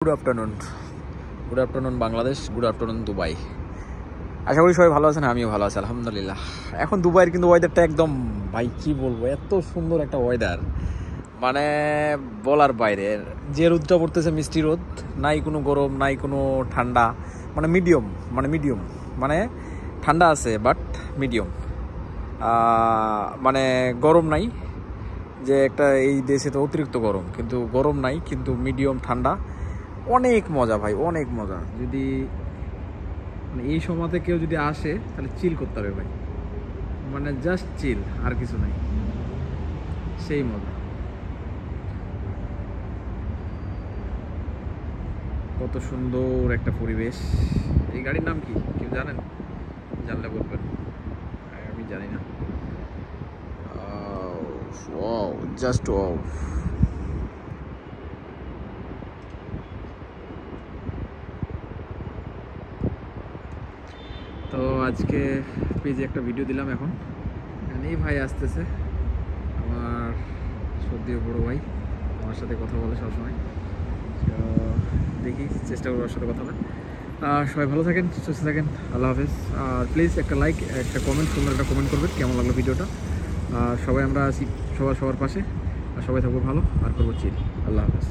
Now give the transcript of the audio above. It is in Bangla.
Good afternoon Bangladesh, good afternoon Dubai. আশা করি সবাই ভালো আছেন, আমিও ভালো আছি আলহামদুলিল্লাহ। এখন দুবাইয়ের কিন্তু ওয়েদারটা একদম ভাই কি বলবো, এত সুন্দর একটা ওয়েদার, মানে বলার বাইরে। যে রোদটা পড়তেছে মিষ্টি রোদ, নাই কোনো গরম নাই কোনো ঠান্ডা, মানে মিডিয়াম, মানে ঠান্ডা আছে বাট মিডিয়াম, মানে গরম নাই যে একটা, এই দেশে তো অতিরিক্ত গরম, কিন্তু গরম নাই কিন্তু মিডিয়াম ঠান্ডা। অনেক মজা ভাই, অনেক মজা। যদি মানে এই সময়তে কেউ যদি আসে তাহলে চিল করতে হবে ভাই, মানে জাস্ট চিল, আর কিছু নাই, সেই মজা। কত সুন্দর একটা পরিবেশ। এই গাড়ির নাম কি কেউ জানেন? জানলে বলবেন, আমি জানি না। Wow, just wow. তো আজকে পেজে একটা ভিডিও দিলাম, এখন এই ভাই আসতেছে, আমার সর্দিও বড় ভাই, আমার সাথে কথা বলে সবসময়। তো দেখি, চেষ্টা করবো ওর সাথে কথা বলে। সবাই ভালো থাকেন, সুস্থ থাকেন, আল্লাহ হাফেজ। আর প্লিজ একটা লাইক, একটা কমেন্ট, সুন্দর একটা কমেন্ট করবেন কেমন লাগলো ভিডিওটা। সবাই আমরা আছি সবার পাশে, আর সবাই থাকবো ভালো, আর করবো চিল। আল্লাহ হাফেজ।